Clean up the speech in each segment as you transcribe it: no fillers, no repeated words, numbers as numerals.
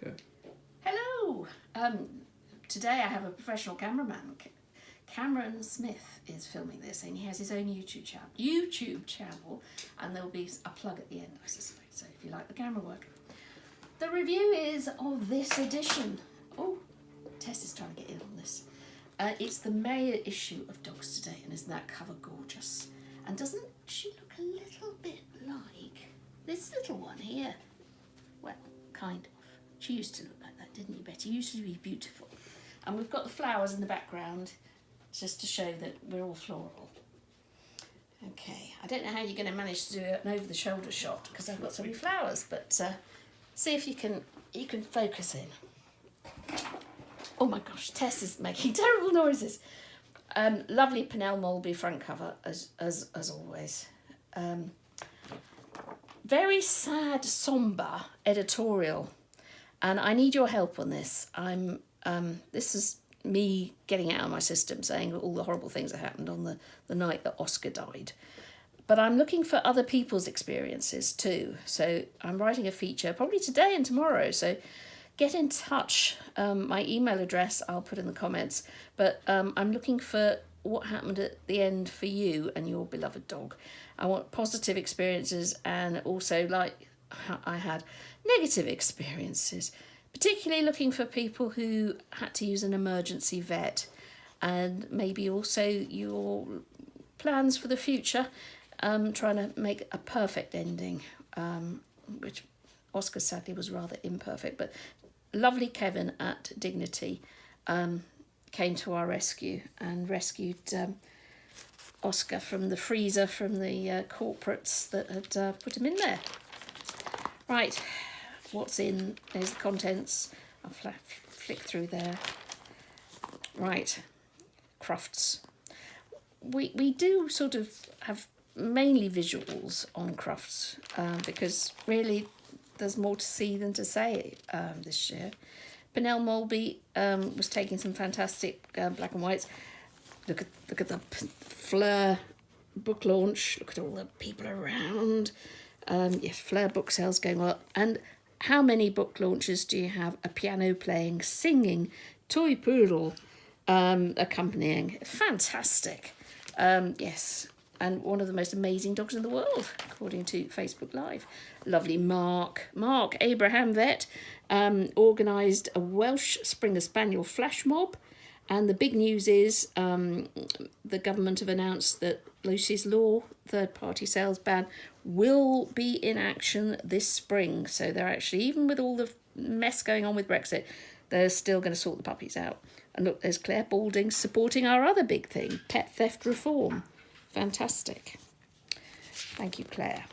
Go. Hello! Today I have a professional cameraman. Cameron Smith is filming this, and he has his own YouTube channel, and there'll be a plug at the end, I suspect, so if you like the camera work. The review is of this edition. Oh, Tess is trying to get in on this. It's the May issue of Dogs Today, and isn't that cover gorgeous? And doesn't she look a little bit like this little one here? Well, kind of. She used to look like that, didn't you, Betty? Used to be beautiful. And we've got the flowers in the background, just to show that we're all floral. Okay, I don't know how you're going to manage to do an over-the-shoulder shot because I've got so many flowers, but see if you can focus in. Oh my gosh, Tess is making terrible noises. Lovely Pennell Mulby front cover, as always. Very sad, sombre editorial, and I need your help on this. This is me getting it out of my system, saying all the horrible things that happened on the night that Oscar died. But I'm looking for other people's experiences too. So I'm writing a feature, probably today and tomorrow. So get in touch. My email address I'll put in the comments. But I'm looking for what happened at the end for you and your beloved dog. I want positive experiences, and also, like I had, negative experiences. Particularly looking for people who had to use an emergency vet, and maybe also your plans for the future, trying to make a perfect ending, which Oscar sadly was rather imperfect, but lovely Kevin at Dignity came to our rescue and rescued Oscar from the freezer from the corporates that had put him in there. Right. What's in? There's the contents. I'll flick through there. Right, Crufts. We do sort of have mainly visuals on Crufts because really there's more to see than to say this year. Pennell Mulby was taking some fantastic black and whites. Look at the Fleur book launch. Look at all the people around. Yes, Fleur book sales going well. And how many book launches do you have a piano playing, singing, toy poodle accompanying? Fantastic. Yes, and one of the most amazing dogs in the world, according to Facebook Live. Lovely Mark Abraham vet, organised a Welsh Springer Spaniel flash mob. And the big news is the government have announced that Lucy's Law, third-party sales ban, will be in action this spring. So they're actually, even with all the mess going on with Brexit, they're still going to sort the puppies out. And look, there's Claire Balding supporting our other big thing, pet theft reform. Fantastic. Thank you, Claire.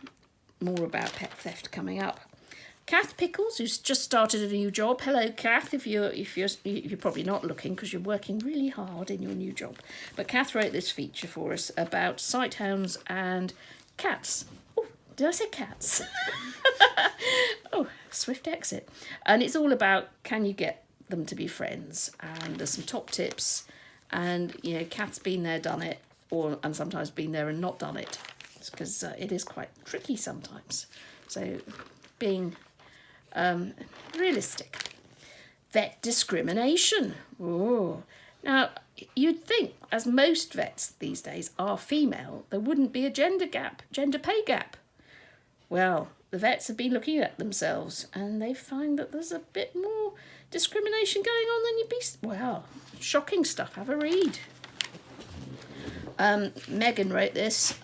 More about pet theft coming up. Kath Pickles, who's just started a new job. Hello, Kath. If you're probably not looking because you're working really hard in your new job. But Kath wrote this feature for us about sighthounds and cats. Oh, did I say cats? Oh, swift exit. And it's all about, can you get them to be friends? And there's some top tips. And Kath's been there, done it, and sometimes been there and not done it, because it is quite tricky sometimes. So being realistic. Vet discrimination. Oh. Now, you'd think, as most vets these days are female, there wouldn't be a gender pay gap. Well, the vets have been looking at themselves, and they find that there's a bit more discrimination going on than you'd be... Well, shocking stuff. Have a read. Megan wrote this.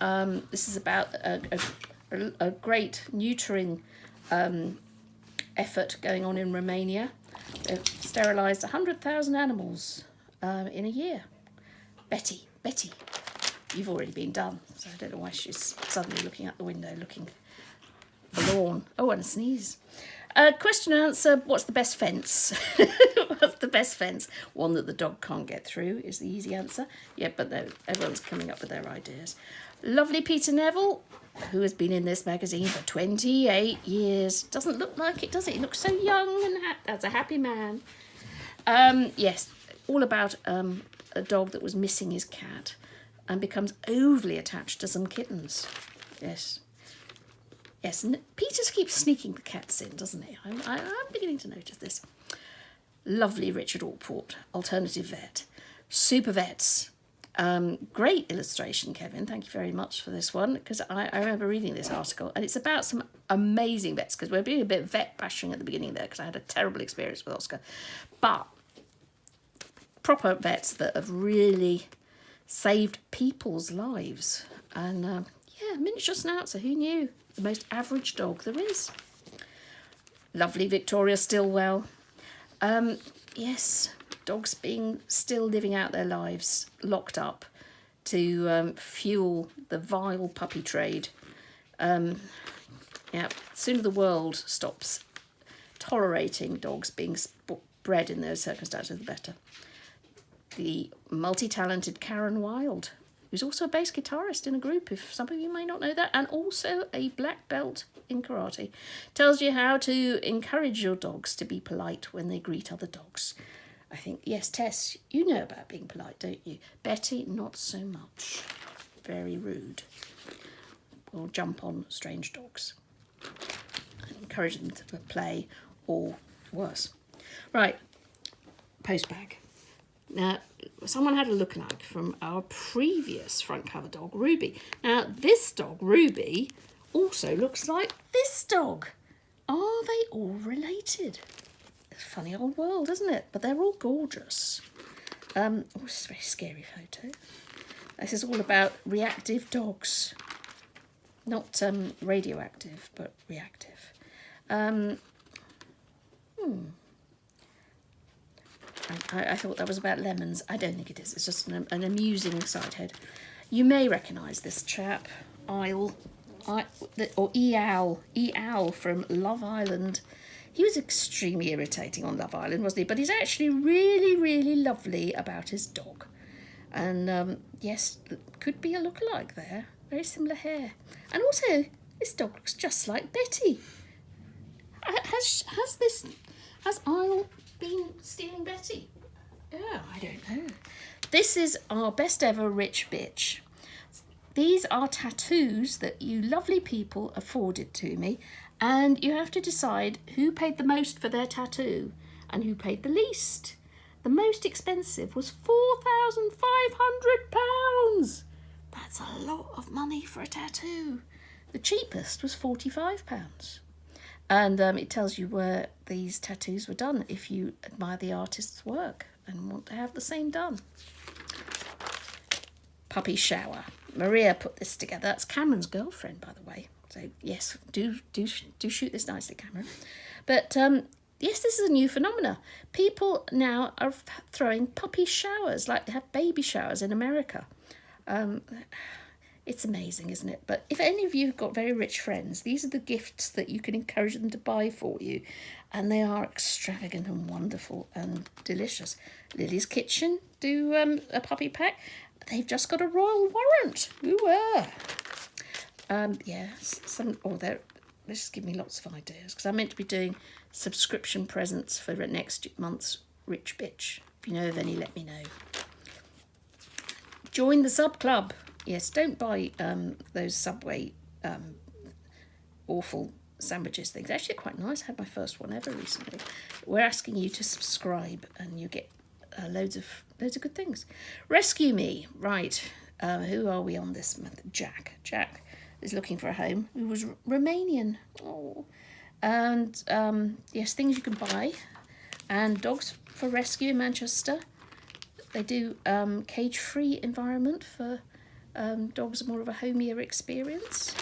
This is about a great neutering effort going on in Romania. They've sterilised 100,000 animals in a year. Betty, you've already been done, so I don't know why she's suddenly looking out the window, looking forlorn. Oh, and a sneeze. Question and answer, what's the best fence? What's the best fence? One that the dog can't get through is the easy answer. Yeah, but everyone's coming up with their ideas. Lovely Peter Neville, who has been in this magazine for 28 years. Doesn't look like it, does it? He looks so young and that's a happy man. Yes, all about a dog that was missing his cat and becomes overly attached to some kittens. Yes. Yes, and Peter keeps sneaking the cats in, doesn't he? I'm beginning to notice this. Lovely Richard Allport, alternative vet. Super vets. Great illustration, Kevin. Thank you very much for this one, because I remember reading this article, and it's about some amazing vets, because we're doing a bit of vet bashing at the beginning there, because I had a terrible experience with Oscar. But proper vets that have really saved people's lives. And yeah, miniature schnauzer, who knew? The most average dog there is. Lovely Victoria Stillwell. Yes, dogs being still living out their lives locked up to fuel the vile puppy trade. Yeah, sooner the world stops tolerating dogs being bred in those circumstances, the better. The multi-talented Karen Wilde, who's also a bass guitarist in a group, if some of you may not know that, and also a black belt in karate, tells you how to encourage your dogs to be polite when they greet other dogs. I think, yes, Tess, you know about being polite, don't you? Betty, not so much. Very rude. Will jump on strange dogs and encourage them to play, or worse. Right, postbag. Now, someone had a lookalike from our previous front cover dog, Ruby. Now, this dog, Ruby, also looks like this dog. Are they all related? It's a funny old world, isn't it? But they're all gorgeous. Oh, this is a very scary photo. This is all about reactive dogs. Not radioactive, but reactive. I thought that was about lemons. I don't think it is. It's just an amusing side head. You may recognise this chap, Eowl from Love Island. He was extremely irritating on Love Island, wasn't he? But he's actually really, really lovely about his dog. And yes, could be a lookalike there. Very similar hair. And also, this dog looks just like Betty. Has Eowl been stealing Betty? Oh, I don't know. This is our best ever rich bitch. These are tattoos that you lovely people afforded to me, and you have to decide who paid the most for their tattoo and who paid the least. The most expensive was £4,500. That's a lot of money for a tattoo. The cheapest was £45. And it tells you where these tattoos were done if you admire the artist's work and want to have the same done. Puppy shower. Maria put this together. That's Cameron's girlfriend, by the way. So yes, do shoot this nicely, Cameron. But yes, this is a new phenomena. People now are throwing puppy showers, like they have baby showers in America. It's amazing, isn't it? But if any of you have got very rich friends, these are the gifts that you can encourage them to buy for you. And they are extravagant and wonderful and delicious. Lily's Kitchen do a puppy pack. They've just got a royal warrant. Ooh, yeah, this is giving me lots of ideas, because I'm meant to be doing subscription presents for next month's Rich Bitch. If you know of any, let me know. Join the sub club. Yes, don't buy those Subway awful sandwiches things. Actually, quite nice. I had my first one ever recently. We're asking you to subscribe, and you get loads of good things. Rescue Me, right? Who are we on this month? Jack. Jack is looking for a home. He was Romanian. Oh, and yes, things you can buy, and Dogs for Rescue in Manchester. They do cage-free environment for dogs, more of a homier experience,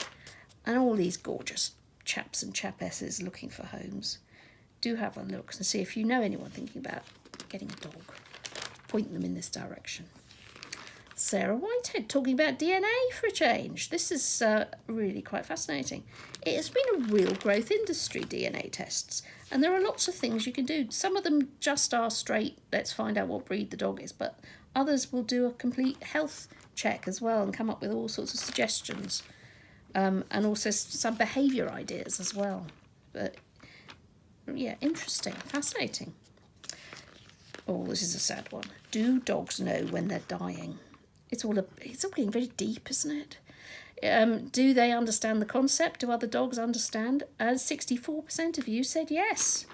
and all these gorgeous chaps and chapesses looking for homes. Do have a look and see if you know anyone thinking about getting a dog. Point them in this direction. Sarah Whitehead talking about DNA for a change. This is really quite fascinating. It has been a real growth industry, DNA tests, and there are lots of things you can do. Some of them just are straight, let's find out what breed the dog is, but others will do a complete health check as well and come up with all sorts of suggestions, and also some behaviour ideas as well. But yeah, interesting, fascinating. Oh, this is a sad one. Do dogs know when they're dying? It's all getting very deep, isn't it? Do they understand the concept? Do other dogs understand? 64% of you said yes.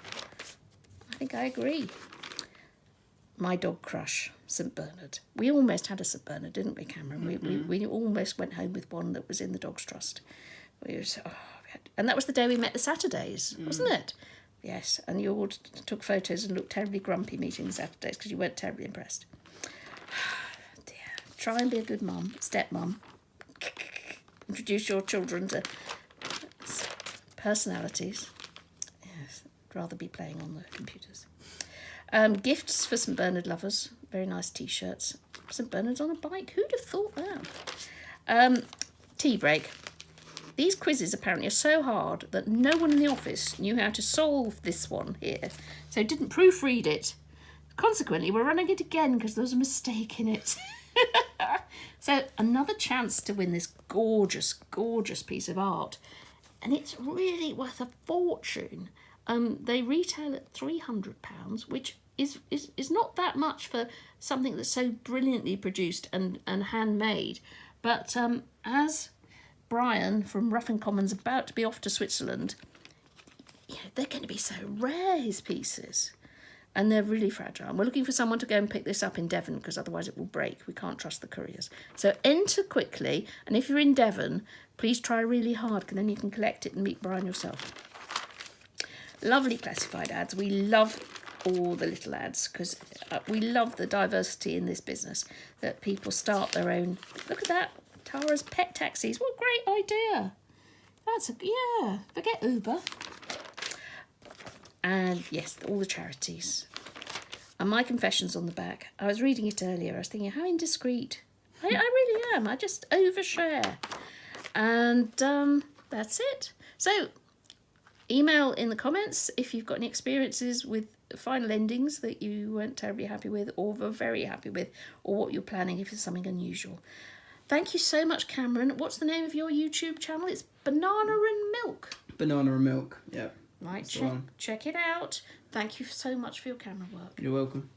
I think I agree. My dog crush, St Bernard. We almost had a St Bernard, didn't we, Cameron? We almost went home with one that was in the Dogs Trust. And that was the day we met the Saturdays, wasn't it? Yes, and you all took photos and looked terribly grumpy meeting the Saturdays because you weren't terribly impressed. Dear. Try and be a good mum, stepmum. Introduce your children to personalities. Yes, I'd rather be playing on the computers. Gifts for St Bernard lovers. Very nice T-shirts. St Bernard's on a bike. Who'd have thought that? Tea break. These quizzes apparently are so hard that no one in the office knew how to solve this one here, so didn't proofread it. Consequently, we're running it again because there was a mistake in it. So another chance to win this gorgeous, gorgeous piece of art. And it's really worth a fortune. They retail at £300, which is not that much for something that's so brilliantly produced and handmade. But as Brian from Rough and Common's about to be off to Switzerland, they're going to be so rare, his pieces. And they're really fragile. And we're looking for someone to go and pick this up in Devon because otherwise it will break. We can't trust the couriers. So enter quickly. And if you're in Devon, please try really hard because then you can collect it and meet Brian yourself. Lovely classified ads. We love all the little ads because we love the diversity in this business, that people start their own. Look at that. Tara's pet taxis. What a great idea. Forget Uber. And yes, all the charities. And my confession's on the back. I was reading it earlier. I was thinking, how indiscreet. I really am. I just overshare. And that's it. So email in the comments if you've got any experiences with final endings that you weren't terribly happy with or were very happy with, or what you're planning if it's something unusual. Thank you so much, Cameron. What's the name of your YouTube channel? It's Banana and Milk. Banana and Milk, yeah. Right, check it out. Thank you so much for your camera work. You're welcome.